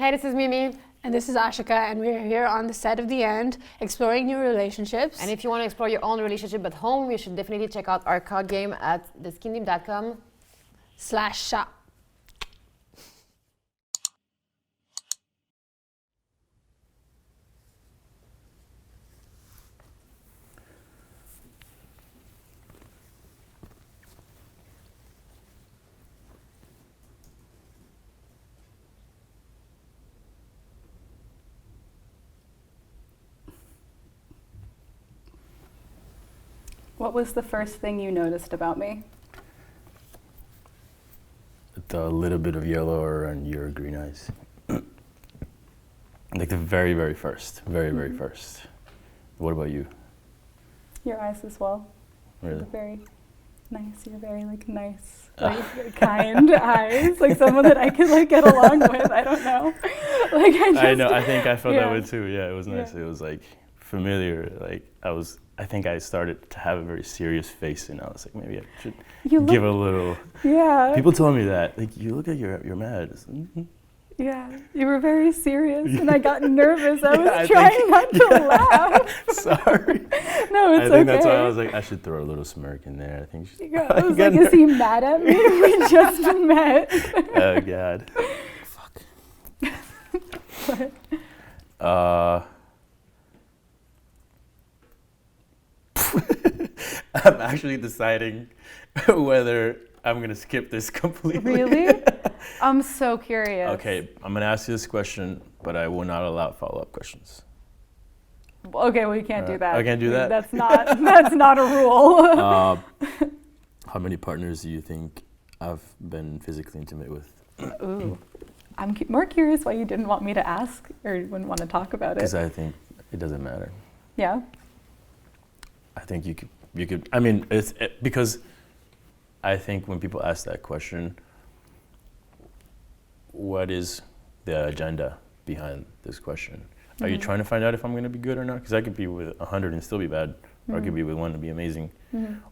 Hey, this is Mimi. And this is Ashika, and we're here on the set of The End, exploring new relationships. And if you want to explore your own relationship at home, you should definitely check out our card game at theskindeep.com/shop. What was the first thing you noticed about me? The little bit of yellow around your green eyes. Like the very, very first. Very first. What about you? Your eyes as well. Really? They're very nice. You're very nice, kind eyes. Like someone that I can get along with. I don't know. I know. I think I felt that way too. Yeah, it was nice. Yeah. It was familiar. I think I started to have a very serious face, and I was like, maybe I should give a little. Yeah. People told me that. You look like you're mad. Mm-hmm. Yeah, you were very serious, and I got nervous. I was trying not to laugh. Sorry. No, it's okay. I think that's why I was like, I should throw a little smirk in there. I think. I was like, is he mad at me? We just met. Oh God. Fuck. What? I'm actually deciding whether I'm going to skip this completely. Really? I'm so curious. Okay, I'm going to ask you this question, but I will not allow follow-up questions. Okay, well, you can't do that. I can't do that? That's not a rule. How many partners do you think I've been physically intimate with? Ooh. I'm more curious why you didn't want me to ask or wouldn't want to talk about it. Because I think it doesn't matter. Yeah? I think you could. I mean, because I think when people ask that question, what is the agenda behind this question? Are you trying to find out if I'm going to be good or not? Because I could be with 100 and still be bad, or I could be with one and be amazing.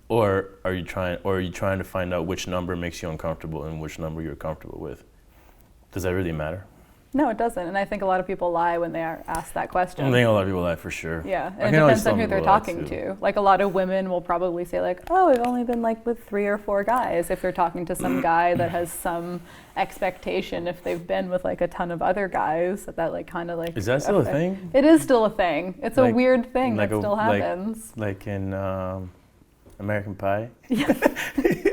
Or are you trying to find out which number makes you uncomfortable and which number you're comfortable with? Does that really matter? No, it doesn't. And I think a lot of people lie when they are asked that question. I think a lot of people lie for sure. Yeah, and it depends on who they're talking to. Like a lot of women will probably say oh, I've only been with 3 or 4 guys. If they're talking to some guy that has some expectation, if they've been with a ton of other guys, that kind of Is that still a thing? It is still a thing. It's a weird thing that still happens. Like in American Pie? Yeah.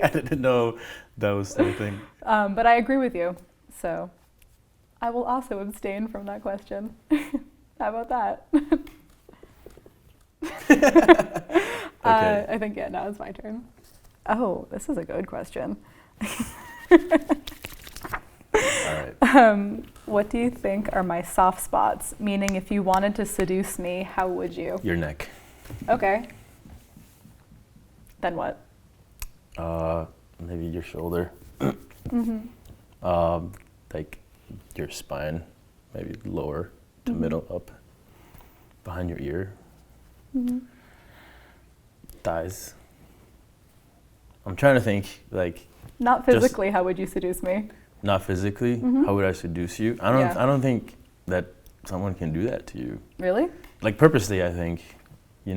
I didn't know that was still a thing. But I agree with you. So I will also abstain from that question. How about that? Okay. I think, now it's my turn. Oh, this is a good question. All right. What do you think are my soft spots? Meaning, if you wanted to seduce me, how would you? Your neck. Okay. Then what? Maybe your shoulder. Your spine, maybe lower to middle up, behind your ear, thighs. I'm trying to think Not physically. How would you seduce me? Not physically. How would I seduce you? I don't think that someone can do that to you. Really? Purposely, I think. I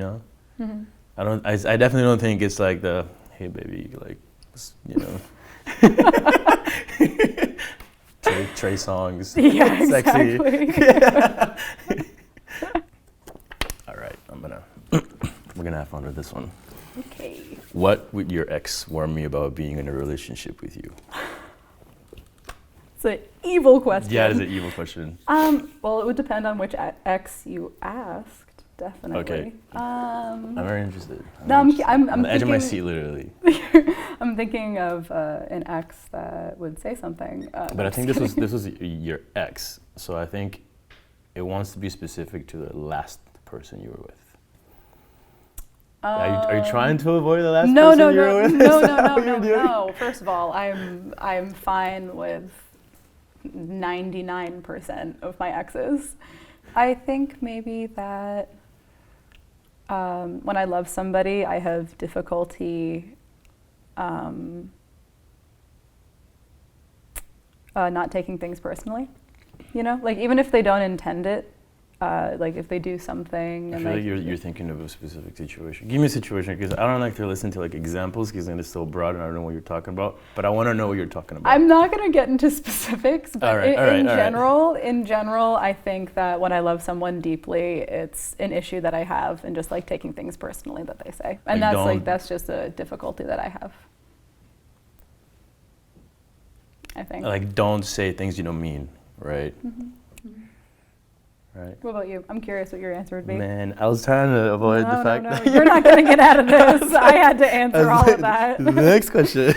definitely don't think it's the hey baby Trey songs. Yeah, sexy. Exactly. All right, we're gonna have fun with this one. Okay. What would your ex warn me about being in a relationship with you? It's an evil question. Yeah, it's an evil question. Well, it would depend on which ex you asked. Definitely. Okay. I'm very interested. I'm on the edge of my seat, literally. I'm thinking of an ex that would say something. But I think this was your ex, so I think it wants to be specific to the last person you were with. Are you trying to avoid the last person you were with? No. First of all, I'm fine with 99% of my exes. I think maybe that when I love somebody, I have difficulty not taking things personally. you know, like even if they don't intend it, like if they do something. I And feel like like you're thinking of a specific situation. Give me a situation, because I don't like to listen to like examples, because then it's so broad and I don't know what you're talking about. But I want to know what you're talking about. I'm not going to get into specifics, but All right, in general, I think that when I love someone deeply, it's an issue that I have and just like taking things personally that they say. And that's just a difficulty that I have. I think. Like, don't say things you don't mean, right? Right. What about you? I'm curious what your answer would be. Man, I was trying to avoid the fact that you're not going to get out of this. I had to answer all of that. The next question.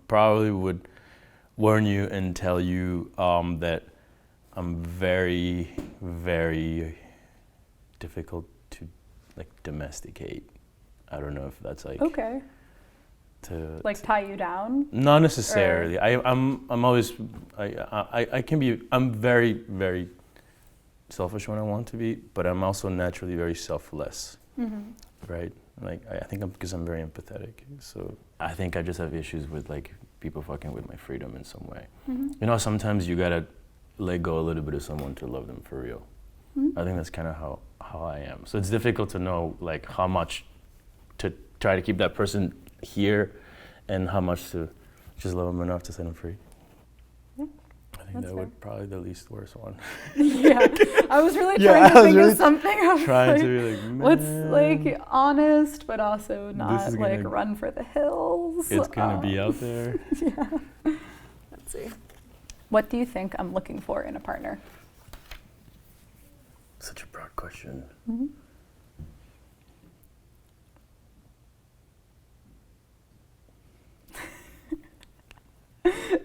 Probably would warn you and tell you that I'm very, very difficult to like domesticate. I don't know if that's like okay. To tie you down? Not necessarily. I'm always I can be. I'm very, very selfish when I want to be, but I'm also naturally very selfless. Right? Like I think because I'm very empathetic. So I think I just have issues with like people fucking with my freedom in some way. You know, sometimes you gotta let go a little bit of someone to love them for real. I think that's kind of how I am. So it's difficult to know like how much to try to keep that person here and how much to just love them enough to set them free. Yeah, I think that would probably the least worst one. Yeah, I was really trying to think of something. I was trying like, to be like, man, what's like honest, but also not like run for the hills. It's gonna be out there. Yeah. Let's see. What do you think I'm looking for in a partner? Such a broad question.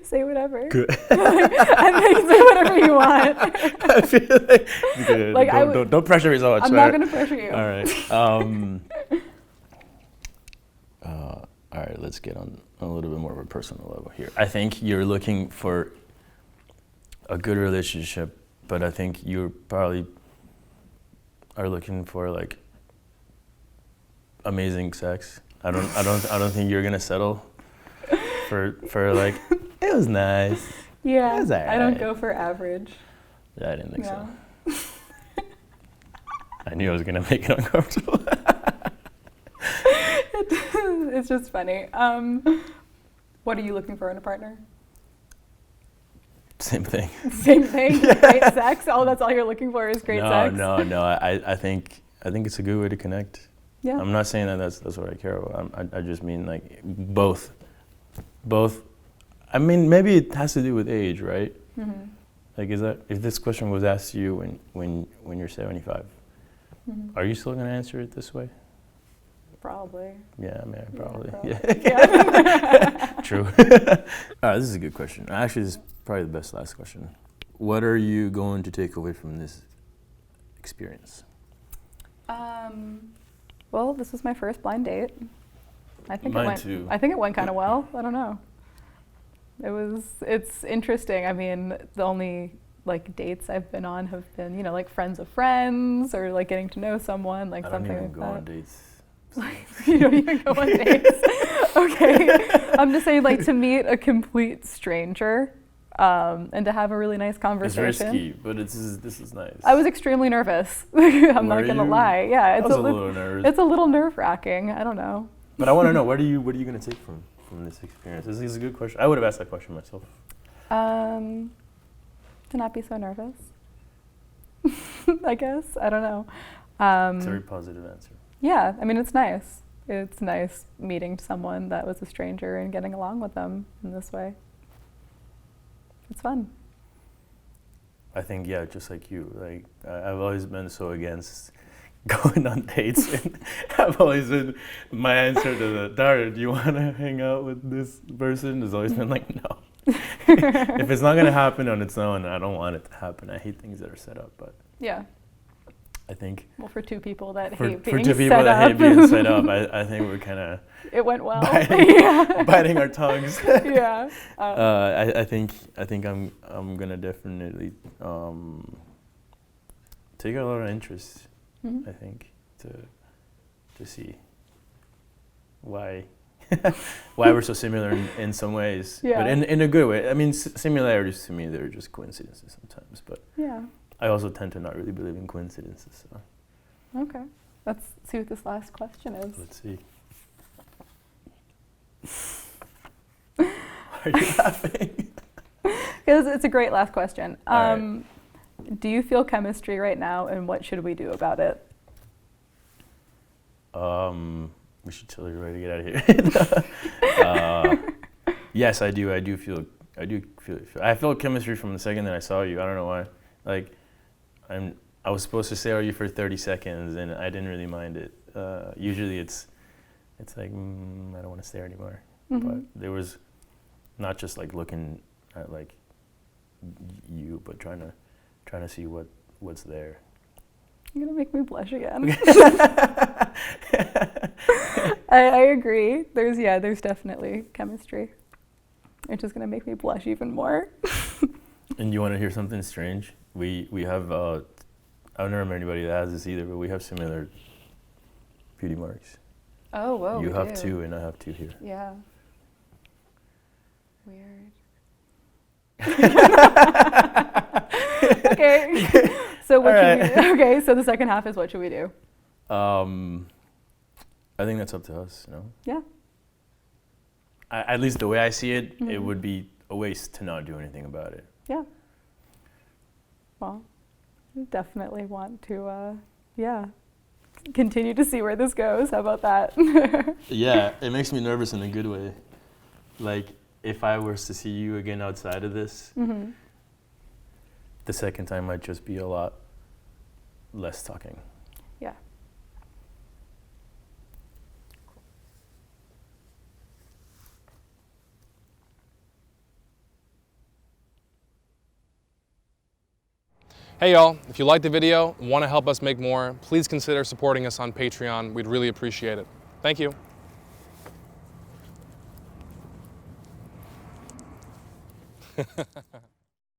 Say whatever. Good. I think say whatever you want. I feel like good. Like don't pressure me so much. I'm not gonna pressure you. All right. All right. Let's get on a little bit more of a personal level here. I think you're looking for a good relationship, but I think you probably are looking for like amazing sex. I don't think you're gonna settle for like it was nice. Yeah, it was all right. I don't go for average. Yeah, I didn't think so. I knew I was gonna make it uncomfortable. It's just funny. What are you looking for in a partner? Same thing. Same thing. Yeah. Great sex. Oh, that's all you're looking for is great sex. No. I think it's a good way to connect. Yeah. I'm not saying that that's what I care about. I just mean like both. I mean, maybe it has to do with age, right? Like, if this question was asked to you when you're 75, are you still gonna answer it this way? Probably. Yeah, man, probably. Yeah. True. All right, this is a good question. Actually, this is probably the best last question. What are you going to take away from this experience? Well, this was my first blind date. Mine too. I think it went kind of well. I don't know. It's interesting. I mean, the only like dates I've been on have been, you know, like friends of friends or like getting to know someone, like something like that. I don't even go on dates. You don't even go on dates. Okay. I'm just saying, like, to meet a complete stranger and to have a really nice conversation. It's risky, but this is nice. I was extremely nervous. I'm not gonna lie. Yeah, I was a little nervous. It's a little nerve-wracking. I don't know. But I want to know, what are you gonna take from this experience? This is a good question. I would have asked that question myself. To not be so nervous. I guess. I don't know. It's a very positive answer. Yeah, I mean, it's nice. It's nice meeting someone that was a stranger and getting along with them in this way. It's fun. I think, yeah, just like you. Like, I've always been so against going on dates, and I've always been, my answer to the, Dario, do you want to hang out with this person? Has always been like, no. If it's not going to happen on its own, I don't want it to happen. I hate things that are set up, but yeah. I think well, for two people that hate being for two people set that up. hate being set up, I think we're kind of it went well. Biting our tongues. Yeah. I think I'm gonna definitely take a lot of interest. I think to see why why we're so similar in some ways, Yeah. but in a good way. I mean, similarities to me, they're just coincidences sometimes, but Yeah. I also tend to not really believe in coincidences. So Okay. Let's see what this last question is. let's see. Are you laughing? Because it's a great last question. All right. Do you feel chemistry right now, and what should we do about it? We should tell you to get out of here. Yes, I do. I feel it. I felt chemistry from the second that I saw you. I don't know why. Like, I was supposed to stare at you for 30 seconds, and I didn't really mind it. Usually, it's like I don't want to stare anymore. Mm-hmm. But there was not just like looking at like you, but trying to see what's there. You're gonna make me blush again. I agree. There's definitely chemistry. It's just gonna make me blush even more. And you want to hear something strange? We have I've never met anybody that has this either, but we have similar beauty marks. Oh, whoa. You we have do. 2 and I have 2 here. Yeah. Weird. Okay. So what should we? Okay. So the second half is what should we do? I think that's up to us, you know? Yeah. At least the way I see it, Mm-hmm. it would be a waste to not do anything about it. Yeah. Well, I definitely want to, continue to see where this goes. How about that? Yeah, it makes me nervous in a good way. Like, if I was to see you again outside of this, Mm-hmm. the second time might just be a lot less talking. Yeah. Hey y'all, if you liked the video and want to help us make more, please consider supporting us on Patreon. We'd really appreciate it. Thank you.